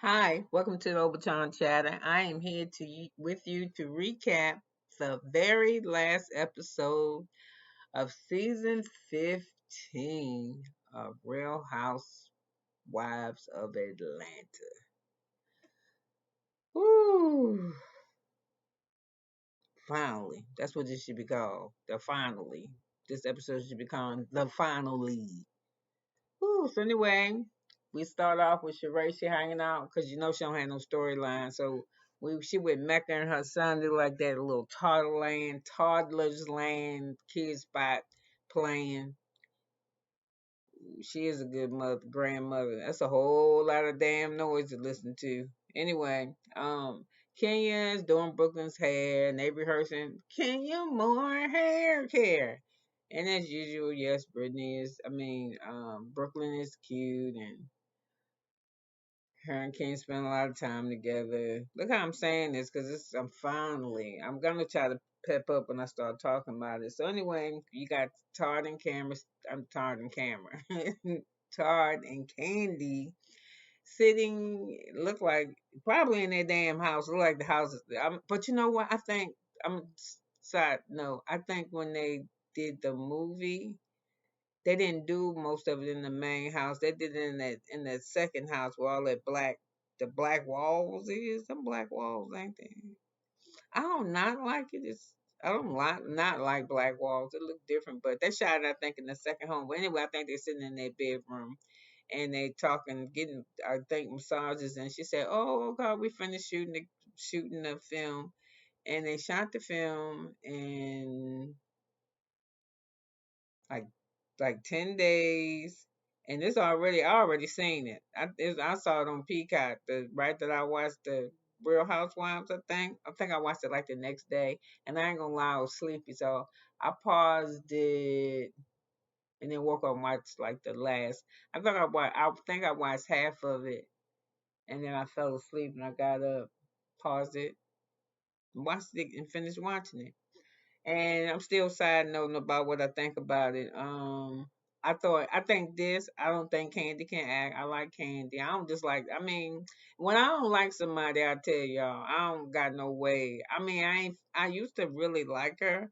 Hi, welcome to the Overtime Chatter. I am here with you to recap the very last episode of season 15 of Real Housewives of Atlanta. Woo! Finally, that's what this should be called. The finally. This episode should be called the finally. Woo! So anyway, we start off with Sheree. She hanging out because she don't have no storyline. So she with Mecca and her son. They like that little toddlers land, kid spot playing. She is a good mother, grandmother. That's a whole lot of damn noise to listen to. Anyway, Kenya is doing Brooklyn's hair, and they rehearsing Kenya more hair care. And as usual, yes, Brittany is. Brooklyn is cute, and her and King spend a lot of time together. Look how I'm saying this, because I'm gonna try to pep up when I start talking about it. So anyway, you got Todd and Cameron. I'm Todd and Cameron. Todd and Candy sitting, look like probably in their damn house. Look like the house. But you know what? I'm side. No, I think when they did the movie, they didn't do most of it in the main house. They did it in that second house where all that the black walls is. Some black walls, ain't they? I don't not like it. I don't like not like black walls. It look different, but they shot it, I think, in the second home. But anyway, I think they're sitting in their bedroom and they talking, getting, I think, massages. And she said, "Oh God, we finished shooting the film." And they shot the film in like 10 days, and I already seen it. I saw it on Peacock. The right that I watched the Real Housewives. I think I watched it like the next day, and I ain't gonna lie, I was sleepy, so I paused it and then woke up and watched like the last. I think I watched half of it, and then I fell asleep, and I got up, paused it, watched it, and finished watching it. And I'm still side noting about what I think about it. I don't think Candy can act. I like Candy. I don't just like, when I don't like somebody, I tell y'all, I don't got no way. I used to really like her,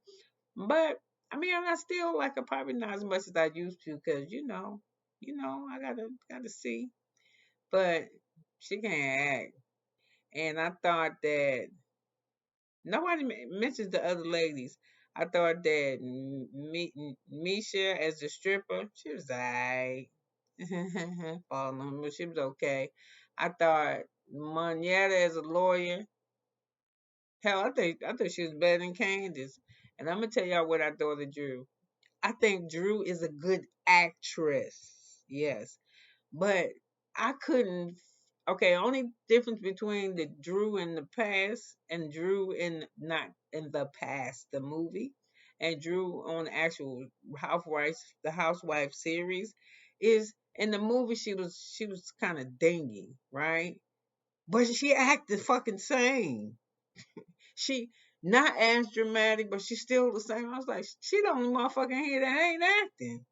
but I still like her, probably not as much as I used to, cause I gotta see, but she can't act. And I thought that nobody mentions the other ladies. I thought that Misha as the stripper, she was alright. Falling on her, she was okay. I thought Moneta as a lawyer, hell, I thought she was better than Candace. And I'm gonna tell y'all what I thought of Drew. I think Drew is a good actress. Yes. But I couldn't. Okay, only difference between the Drew in the past and Drew in not in the past, the movie, and Drew on the actual Housewife series, is in the movie she was kind of dingy, right? But she acted fucking same. She not as dramatic, but she's still the same. I was like, she the only motherfucker here that ain't acting.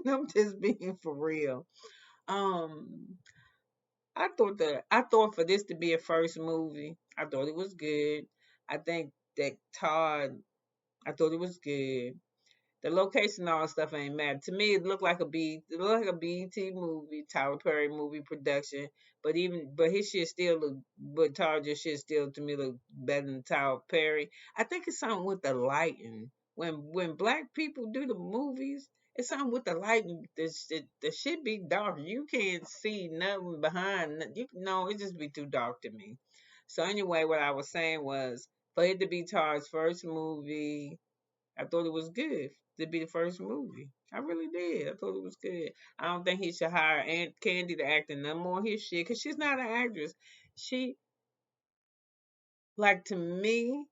I'm just being for real. Um, I thought for this to be a first movie, I thought it was good. I think that Todd, I thought it was good. The location and all that stuff ain't matter. To me, it looked like a BET movie, Tyler Perry movie production. But his shit still look, but Todd just shit still to me look better than Tyler Perry. I think it's something with the lighting. When black people do the movies, it's something with the lighting. The shit be dark. You can't see nothing behind. You know, it just be too dark to me. So anyway, what I was saying was for it to be Todd's first movie, I thought it was good to be the first movie. I really did. I thought it was good. I don't think he should hire Aunt Candy to act in no more of his shit because she's not an actress. She, like, to me,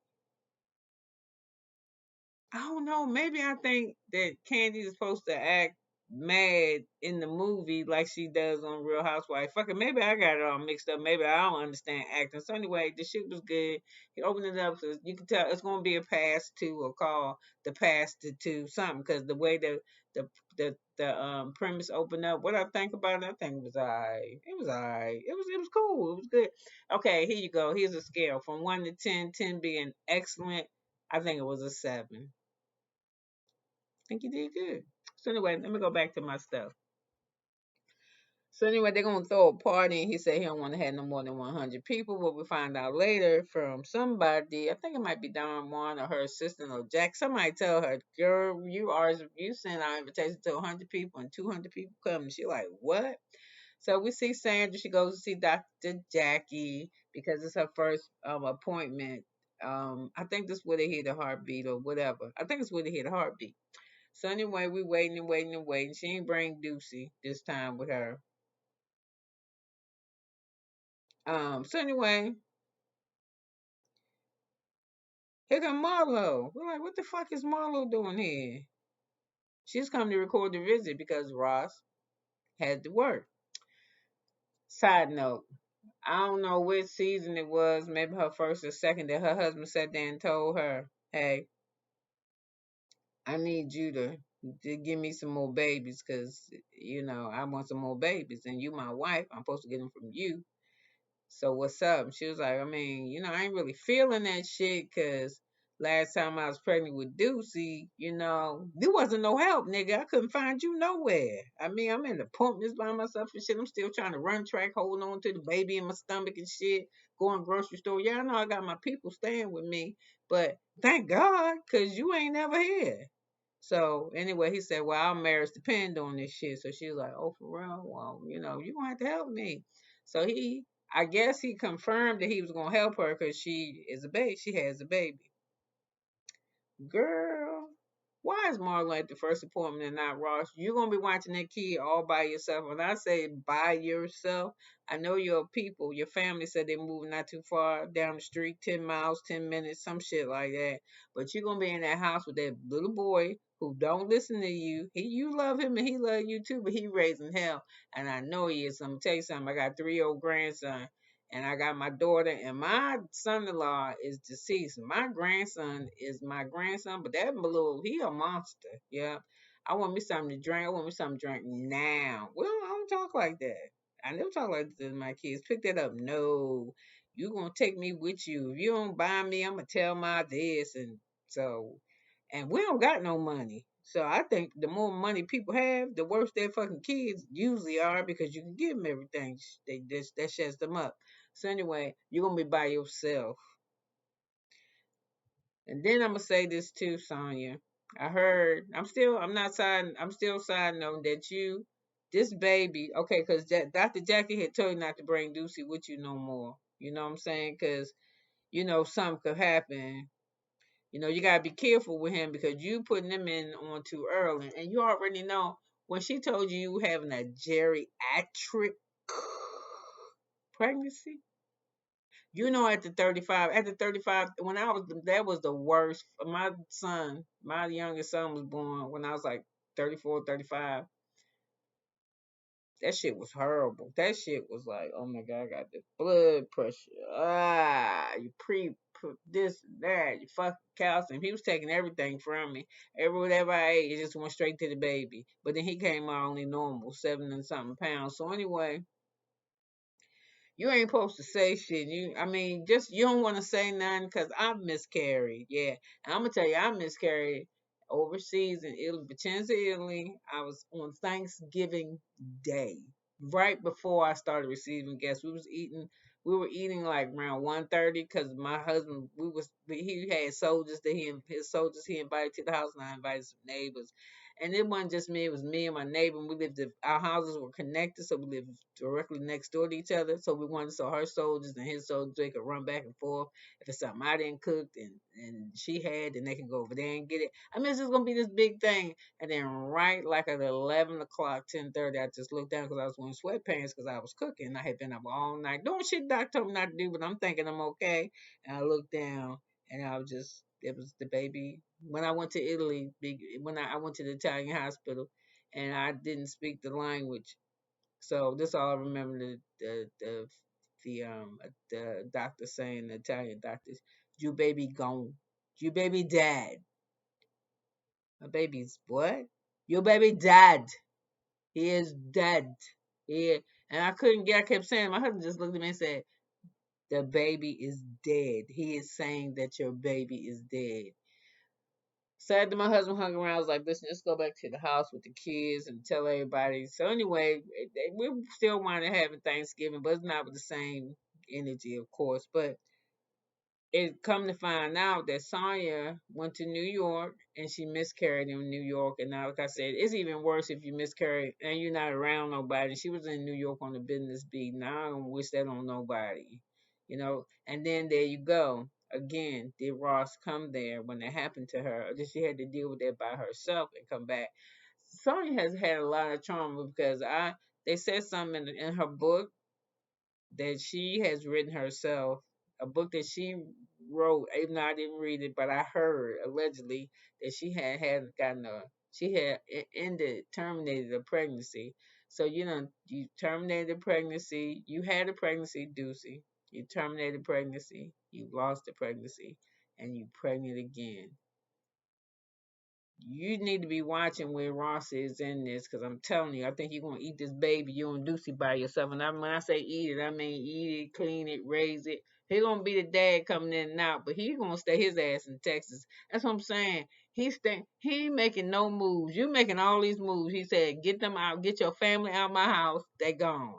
I don't know. Maybe I think that Candy is supposed to act mad in the movie like she does on Real Housewives. Fuck it, maybe I got it all mixed up. Maybe I don't understand acting. So anyway, the shit was good. He opened it up so you can tell it's gonna be a pass to or call the pass to something because the way the the premise opened up. What I think about it, I think it was alright. It was alright. It was cool. It was good. Okay, here you go. Here's a scale from 1 to 10. 10 being excellent. I think it was a 7. I think you did good. So anyway, let me go back to my stuff. So anyway, they're gonna throw a party, and he said he don't want to have no more than 100 people. What we find out later from somebody, I think it might be Don Juan or her assistant or Jack. Somebody tell her, "Girl, you send our invitation to 100 people and 200 people come." And she like, "What?" So we see Sandra. She goes to see Dr. Jackie because it's her first appointment. I think this would have hit a heartbeat or whatever. I think it's would have hit a heartbeat. So anyway, we waiting and waiting and waiting. She ain't bring Ducey this time with her. So anyway, here come Marlo. We're like, what the fuck is Marlo doing here? She's come to record the visit because Ross had to work. Side note, I don't know which season it was, maybe her first or second, that her husband sat there and told her, hey, I need you to give me some more babies because, I want some more babies and you my wife. I'm supposed to get them from you. So what's up? She was like, I mean, I ain't really feeling that shit because last time I was pregnant with Deucey, there wasn't no help, nigga. I couldn't find you nowhere. I mean, I'm in the appointments by myself and shit. I'm still trying to run track, holding on to the baby in my stomach and shit, going grocery store. Yeah, I know I got my people staying with me, but thank God, because you ain't never here. So anyway, he said, well, our marriage depend on this shit. So she was like, oh, for real? Well, you gonna have to help me. So I guess he confirmed that he was gonna help her because she is a baby. She has a baby. Girl, why is Marlon at the first appointment and not Ross? You're gonna be watching that kid all by yourself. When I say by yourself, I know your people, your family said they're moving not too far down the street, 10 miles, 10 minutes, some shit like that. But you're gonna be in that house with that little boy who don't listen to you. You love him and he love you too, but he raising hell. And I know he is. I'm gonna tell you something. I got 3 year old grandson and I got my daughter, and my son-in-law is deceased. My grandson is my grandson, but that little, he a monster. Yeah, I want me something to drink. I want me something to drink now. Well, I don't talk like that. I never talk like that to my kids. Pick that up. No, you gonna take me with you. If you don't buy me, I'm gonna tell my this, and so, and we don't got no money. So I think the more money people have, the worse their fucking kids usually are because you can give them everything. That shuts them up. So anyway, you're gonna be by yourself. And then I'm gonna say this too, Sonya. I heard. I'm still side noting that this baby. Okay, because Dr. Jackie had told you not to bring Lucy with you no more. You know what I'm saying? Because something could happen. You gotta be careful with him because you putting him in on too early, and you already know when she told you you having a geriatric pregnancy. At the 35, when that was the worst. My youngest son was born when I was like 34, 35. That shit was horrible. That shit was like, oh my God, I got the blood pressure. You this, that, you fucking calcium. He was taking everything from me. Whatever I ate, it just went straight to the baby. But then he came out only normal, 7 and something pounds. So anyway, you ain't supposed to say shit. I mean, just you don't want to say nothing because I've miscarried. Yeah, and I'm gonna tell you, I miscarried overseas in Italy, Vicenza, Italy. I was on Thanksgiving Day, right before I started receiving guests. We were eating like around 1:30 because my husband, he had soldiers that his soldiers he invited to the house, and I invited some neighbors. And it wasn't just me; it was me and my neighbor. And our houses were connected, so we lived directly next door to each other. So we wanted so her soldiers and his soldiers they could run back and forth. If it's something I didn't cook and she had, then they can go over there and get it. I mean, it's just gonna be this big thing. And then right like at 11 o'clock, 10:30, I just looked down because I was wearing sweatpants because I was cooking. I had been up all night doing shit Doc told me not to do, but I'm thinking I'm okay. And I looked down and it was the baby. When I went to Italy, when I went to the Italian hospital, and I didn't speak the language. So this all I remember the doctor saying, the Italian doctors, "You baby gone, you baby dead." My baby's what? Your baby dead. He is dead. Yeah, and I couldn't get. I kept saying. My husband just looked at me and said, "The baby is dead." He is saying that your baby is dead. So after my husband hung around, I was like, "Listen, let's go back to the house with the kids and tell everybody." So anyway, we still wanted having Thanksgiving, but it's not with the same energy, of course. But it come to find out that Sonya went to New York and she miscarried in New York. And now, like I said, it's even worse if you miscarry and you're not around nobody. She was in New York on the business beat. Now I don't wish that on nobody, you know. And then there you go. Again, did Ross come there when it happened to her, or did she had to deal with that by herself and come back? Sonya has had a lot of trauma because they said something in her book that she has written herself, a book that she wrote, even though I didn't read it, but I heard allegedly that she had terminated a pregnancy. So, you terminated a pregnancy, you had a pregnancy, Deucey. You terminated pregnancy, you lost the pregnancy, and you pregnant again. You need to be watching where Ross is in this, because I'm telling you, I think you're gonna eat this baby, you and Lucy by yourself. And when I say eat it, I mean eat it, clean it, raise it. He gonna be the dad coming in and out, but he gonna stay his ass in Texas. That's what I'm saying. He ain't making no moves. You making all these moves. He said, get them out, get your family out of my house. They gone.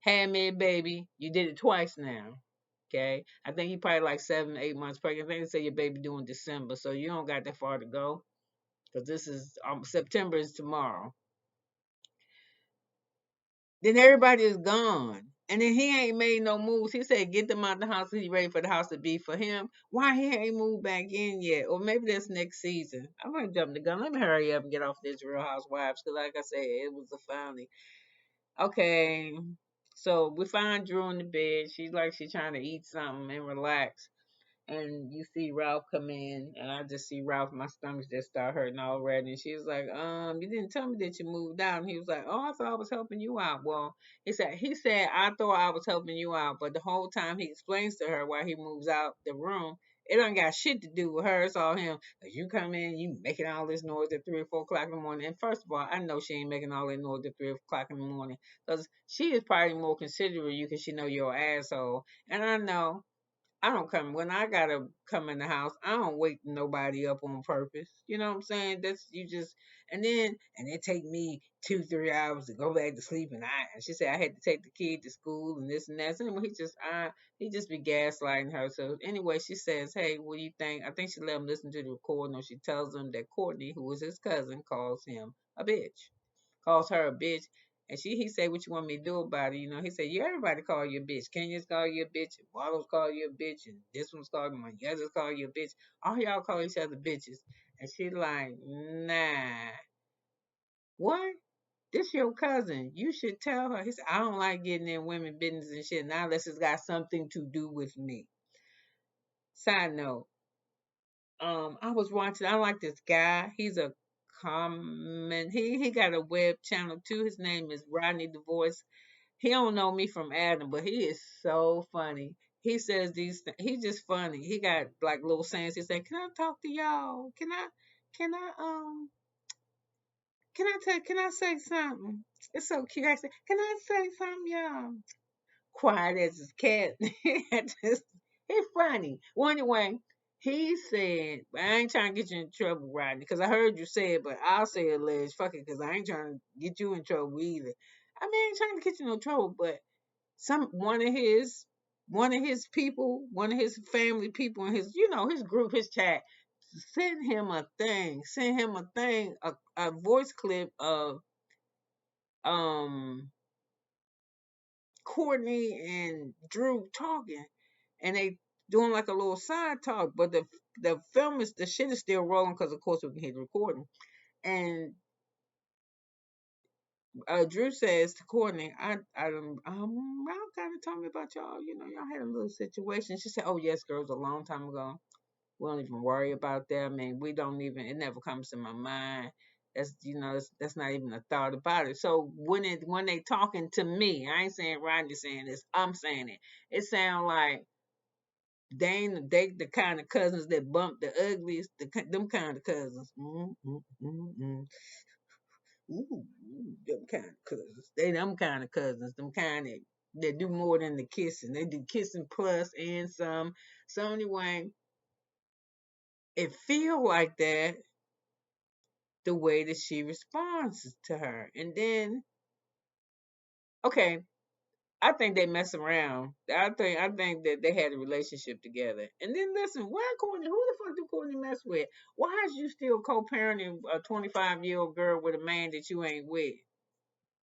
Handmade baby. You did it twice now. Okay. I think you probably like 7, 8 months pregnant. I think they say your baby due in December, so you don't got that far to go because this is September is tomorrow. Then everybody is gone. And then he ain't made no moves. He said, get them out the house. He ready for the house to be for him. Why he ain't moved back in yet? Or maybe that's next season. I'm going to jump the gun. Let me hurry up and get off this Real Housewives. Because like I said, it was a finally. Okay. So we find Drew in the bed. She's like she's trying to eat something and relax, and you see Ralph come in, and I just see Ralph, my stomach just start hurting already. And she was like, you didn't tell me that you moved out. And he was like, oh, I thought I was helping you out. Well, he said, I thought I was helping you out, but the whole time he explains to her why he moves out the room, it don't got shit to do with her. It's all him. Like, you come in, you making all this noise at 3 or 4 o'clock in the morning. And first of all, I know she ain't making all that noise at 3 o'clock in the morning because she is probably more considerate of you because she know you're an asshole. And I know I don't come when I gotta come in the house. I don't wake nobody up on purpose. You know what I'm saying? That's you just and it take me 2, 3 hours to go back to sleep. And she said I had to take the kid to school and this and that. So anyway, he just be gaslighting her. So anyway, she says, hey, what do you think? I think she let him listen to the recording, or she tells him that Courtney, who was his cousin, calls him a bitch, calls her a bitch. And he said, what you want me to do about it? He said, yeah, everybody call you a bitch. Kenya's call you a bitch. And Wallows call you a bitch. And this one's called my others call you a bitch. All y'all call each other bitches. And she like, nah. What? This your cousin. You should tell her. He said, I don't like getting in women business and shit. Now unless it's got something to do with me. Side note, I was watching. I like this guy. He's a comment. He got a web channel too. His name is Rodney the Voice. He don't know me from Adam, but he is so funny. He says these. He's just funny. He got like little sayings. He said, "Can I talk to y'all? Can I, can I say something?" It's so cute. I said, "Can I say something, y'all?" Quiet as his cat. Just, it's funny. Well, anyway, he said, I ain't trying to get you in trouble, Rodney, because I heard you say it, but I'll say it, Les. Fuck it, because I ain't trying to get you in trouble either. I mean, I ain't trying to get you in no trouble, but one of his people, one of his family people in his group, his chat, send him a thing, a voice clip of um Courtney and Drew talking, and they doing like a little side talk, but the shit is still rolling because of course we can hear the recording. And Drew says to Courtney, Ralph kind of told me about y'all. Y'all had a little situation. She said, "Oh yes, girls, a long time ago. We don't even worry about that. I mean, we don't even. It never comes to my mind That's that's not even a thought about it. So when they talking to me, I ain't saying Rodney saying this. I'm saying it. It sound like they the kind of cousins that bump the ugliest, them kind of cousins. Ooh, them kind of cousins. They them kind of cousins. Them kind that do more than the kissing. They do kissing plus and some. So anyway, it feel like that the way that she responds to her, and then okay, I think they mess around. I think that they had a relationship together. And then listen, why Courtney? Who the fuck do Courtney mess with? Why is you still co-parenting a 25-year-old girl with a man that you ain't with?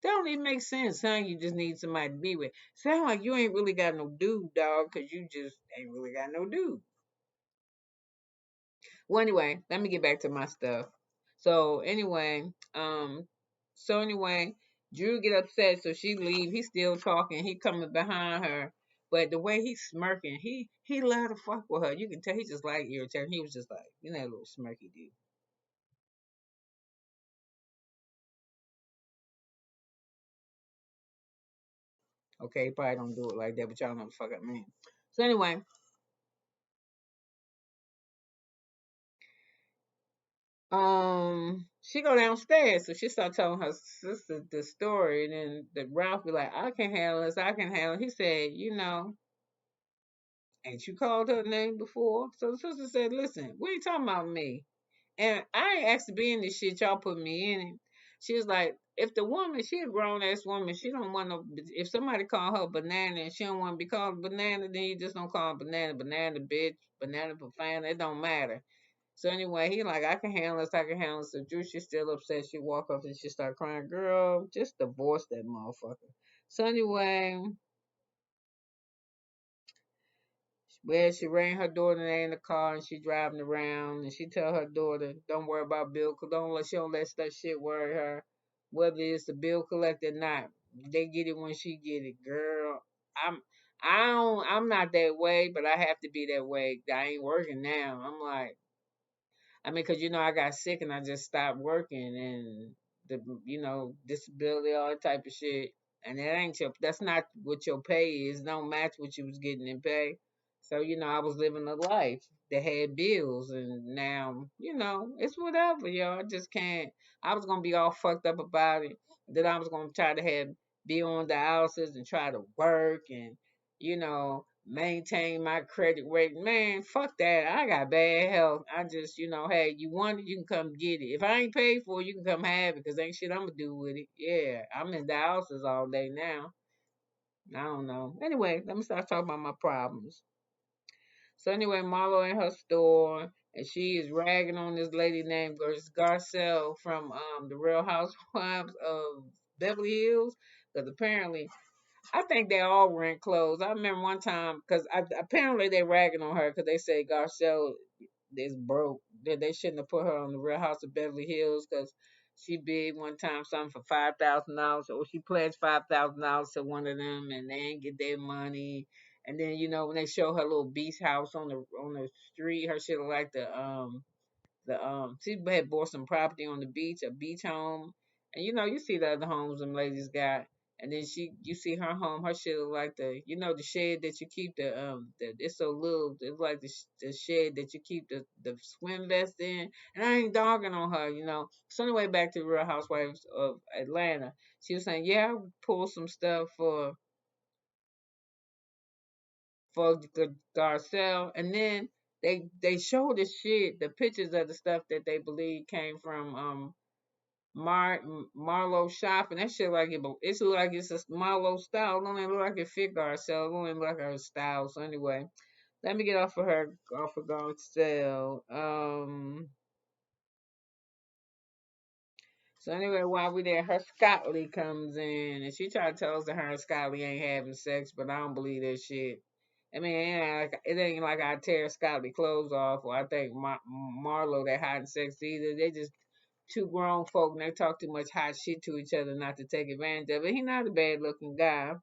That don't even make sense. Sound you just need somebody to be with. Sound like you ain't really got no dude, dog, because you just ain't really got no dude. Well, anyway, let me get back to my stuff. So anyway, Drew get upset, so she leave. He's still talking. He coming behind her, but the way he's smirking, he love to fuck with her. You can tell he just like irritating. He was just like, that little smirky dude. Okay, he probably don't do it like that, but y'all know the fuck I mean. So anyway, she go downstairs, so she start telling her sister the story, and then the Ralph be like, I can handle this, I can handle it. He said, ain't you called her name before? So the sister said, listen, we ain't talking about me. And I ain't asked to be in this shit, y'all put me in it. She was like, if the woman, she a grown ass woman, she don't want no, if somebody call her banana and she don't want to be called banana, then you just don't call her banana, banana bitch, banana for fan, it don't matter. So anyway, he like, I can handle this, I can handle this. So Drew, she's still upset. She walk up and she start crying, girl, just divorce that motherfucker. So anyway, well, she rang her daughter in the car and she driving around and she tell her daughter, don't worry about bill, she don't let that shit worry her. Whether it's the bill collector or not, they get it when she get it, girl. I'm I'm not that way, but I have to be that way. I ain't working now. I'm like, I mean, 'cause I got sick and I just stopped working and disability, all that type of shit. And that's not what your pay is. It don't match what you was getting in pay. So, I was living a life that had bills and now, it's whatever, yo. I just can't. I was gonna be all fucked up about it. Then I was gonna try to be on dialysis and try to work and maintain my credit rating. Man, fuck that. I got bad health. I just, hey, you want it, you can come get it. If I ain't paid for it, you can come have it because ain't shit I'm gonna do with it. Yeah, I'm in dialysis all day now. I don't know. Anyway, let me start talking about my problems. So anyway, Marlo in her store, and she is ragging on this lady named Garcelle from the Real Housewives of Beverly Hills, because apparently I think they all rent clothes. I remember one time because apparently they ragging on her because they say Garcelle is broke. They shouldn't have put her on the Real House of Beverly Hills because she bid one time something for $5,000, or she pledged $5,000 to one of them, and they ain't get their money. And then when they show her little beach house on the street, her shit look like the she had bought some property on the beach, a beach home, and you see the other homes them ladies got, and then you see her home, her shit look like the shed that you keep it's so little, it's like the shed that you keep the swim vest in, and I ain't dogging on her. So anyway, back to the Real Housewives of Atlanta, she was saying, yeah, I pulled some stuff for Garcelle, and then they show the shit, the pictures of the stuff that they believe came from Marlo shop, and that shit like it's like it's a Marlo style. It don't even look like it fit Garcelle. It don't even look like her style. So anyway, let me get off of Garcelle. So anyway, while we there, her Scotty comes in and she tried to tell us that her and Scotty ain't having sex, but I don't believe that shit. I mean, it ain't like I tear Scotty clothes off, or I think Marlo that hiding sex either. They just two grown folk and they talk too much hot shit to each other not to take advantage of it. He not a bad looking guy.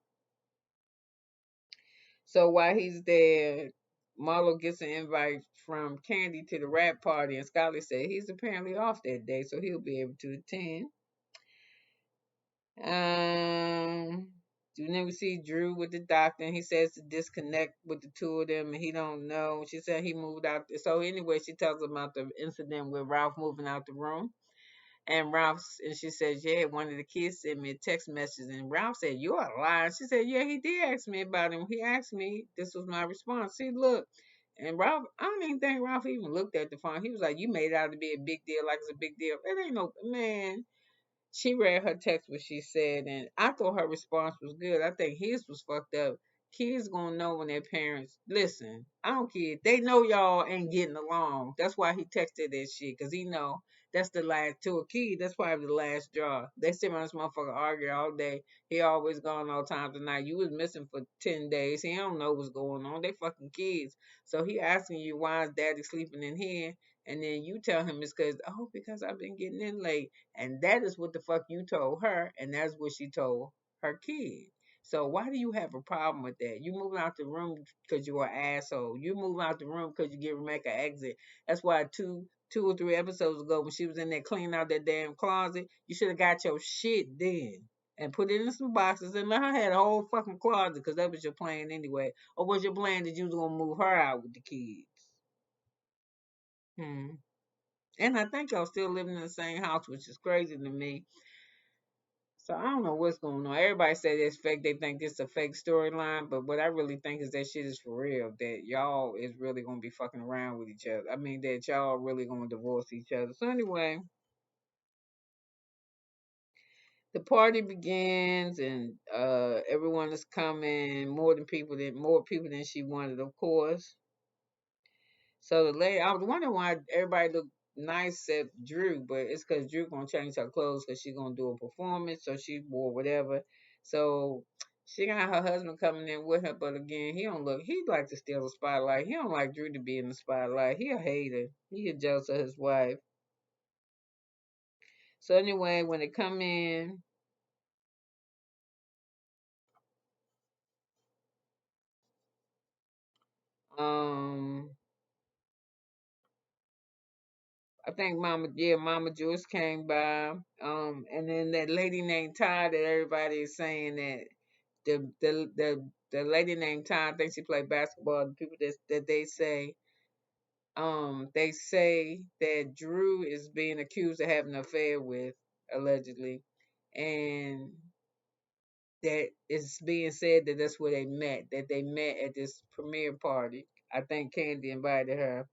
So while he's there, Marlo gets an invite from Candy to the rap party, and Skylar said he's apparently off that day, so he'll be able to attend. Um, you never see Drew with the doctor, and he says to disconnect with the two of them, and he don't know. She said he moved out. So anyway, she tells him about the incident with Ralph moving out the room. And she says, yeah, one of the kids sent me a text message, and Ralph said, you're a liar. She said, yeah, he did ask me about him. He asked me. This was my response. See, look. And Ralph, I don't even think Ralph even looked at the phone. He was like, you made it out to be a big deal, like it's a big deal. It ain't no, man. She read her text, what she said, and I thought her response was good. I think his was fucked up. Kids gonna know when their parents listen. I don't care. They know y'all ain't getting along. That's why he texted that shit, cause he know that's the last to a kid. That's probably the last straw. They sit around this motherfucker argue all day. He always gone all times of night. You was missing for 10 days. He don't know what's going on. They fucking kids. So he asking you why is daddy sleeping in here, and then you tell him it's because I've been getting in late. And that is what the fuck you told her, and that's what she told her kid. So why do you have a problem with that? You moving out the room because you're an asshole. You moving out the room because you give Rebecca an exit. That's why two or three episodes ago when she was in there cleaning out that damn closet, you should have got your shit then and put it in some boxes and let her have a whole fucking closet because that was your plan anyway. Or was your plan that you was gonna move her out with the kids? Hmm. And I think y'all still living in the same house, which is crazy to me. So I don't know what's going on. Everybody say it's fake. They think this a fake storyline, but what I really think is that shit is for real. That y'all is really gonna be fucking around with each other. I mean, that y'all really gonna divorce each other. So anyway, the party begins, and everyone is coming. More people than she wanted, of course. So the lady, I was wondering why everybody looked nice except Drew, but it's because Drew gonna change her clothes because she gonna do a performance, so she wore whatever. So she got her husband coming in with her, but again, he don't look. He like to steal the spotlight. He don't like Drew to be in the spotlight. He a hater. He a jealous of his wife. So anyway, when they come in, um, I think Mama Joyce came by. And then that lady named Ty that everybody is saying that the lady named Ty, I think she played basketball. The people that they say that Drew is being accused of having an affair with, allegedly, and that it's being said that that's where they met. That they met at this premiere party. I think Candy invited her.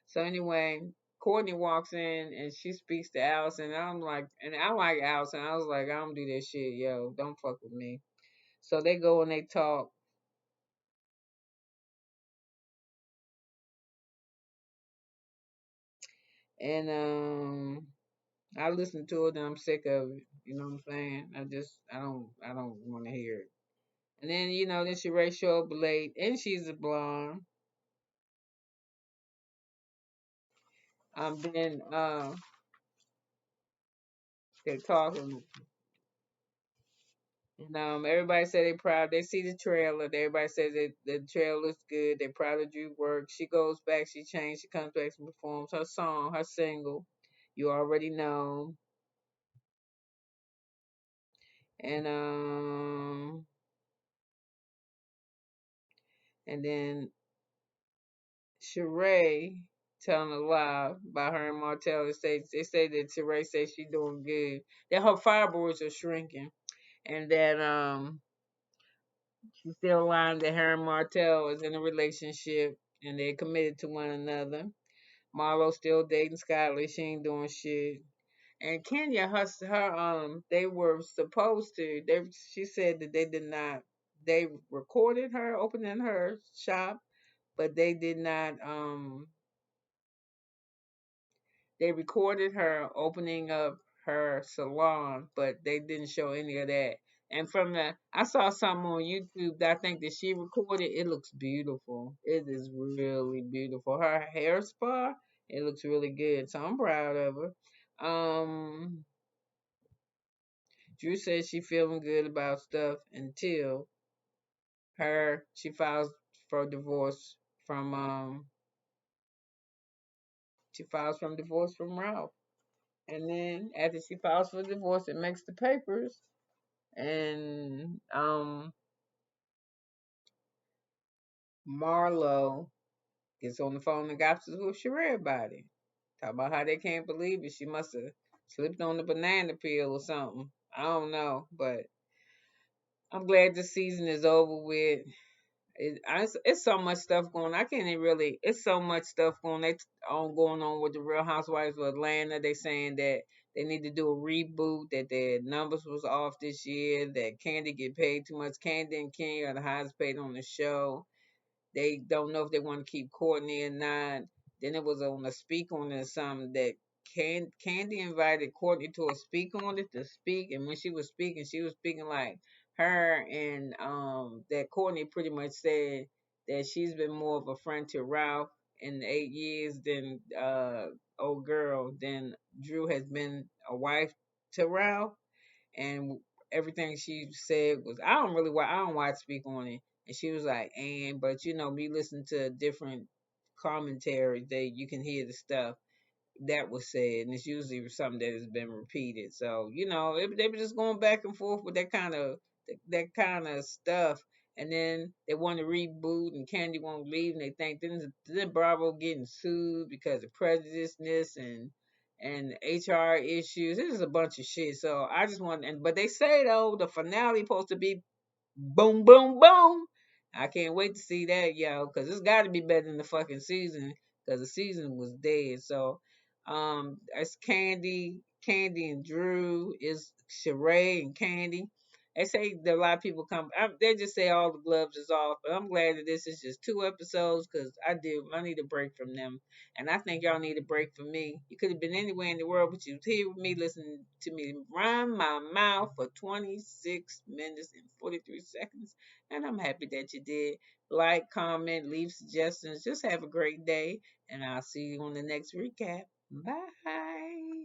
So anyway, Courtney walks in and she speaks to Allison. And I'm like, and I like Allison. I was like, I don't do that shit, yo. Don't fuck with me. So they go and they talk, and I listen to it and I'm sick of it. You know what I'm saying? I don't want to hear it. And then then Sheree show up late, and she's a blonde. Then they're talking. And everybody say they proud. They see the trailer. Everybody says that the trailer looks good. They proud of Drew work. She goes back. She changed. She comes back and performs her song, her single. You already know. And and then Sheree telling a lie about her and Martell. They say that Sheree says she's doing good. That her fibroids are shrinking, and that she's still lying that her and Martell is in a relationship and they're committed to one another. Marlo still dating Skylar. She ain't doing shit. And Kenya, they were supposed to. She said that they did not. They recorded her opening her shop, but they did not. They recorded her opening up her salon, but they didn't show any of that. And I saw something on YouTube that I think that she recorded. It looks beautiful. It is really beautiful. Her hair spa, it looks really good. So I'm proud of her. Drew says she feeling good about stuff until she for divorce from she files from divorce from Ralph. And then after she files for divorce, it makes the papers, and Marlo gets on the phone and gossips with Sheree about it. Talk about how they can't believe it. She must have slipped on the banana peel or something. I don't know, but I'm glad the season is over with. It's so much stuff going. I can't even really. It's so much stuff going on with the Real Housewives of Atlanta. They saying that they need to do a reboot. That their numbers was off this year. That Candy get paid too much. Candy and King are the highest paid on the show. They don't know if they want to keep Courtney or not. Then it was on a speak on it or something that Candy invited Courtney to a speak on it to speak, and when she was speaking like her and that Courtney pretty much said that she's been more of a friend to Ralph in the 8 years than old girl than Drew has been a wife to Ralph, and everything she said was I don't watch Speak on it, and she was like, and but me listening to different commentaries, you can hear the stuff that was said, and it's usually something that has been repeated. So they were just going back and forth with that kind of stuff. And then they want to reboot, and Candy won't leave, and they think then Bravo getting sued because of prejudiceness and HR issues. This is a bunch of shit. So I just want, but they say though the finale supposed to be boom, boom, boom. I can't wait to see that, yo, because it's got to be better than the fucking season, because the season was dead. So, it's Candy and Drew, is Sheree and Candy. They say that a lot of people come. They just say all the gloves is off, but I'm glad that this is just 2 episodes because I need a break from them, and I think y'all need a break from me. You could have been anywhere in the world, but you was here with me, listening to me run my mouth for 26 minutes and 43 seconds, and I'm happy that you did. Like, comment, leave suggestions. Just have a great day, and I'll see you on the next recap. Bye.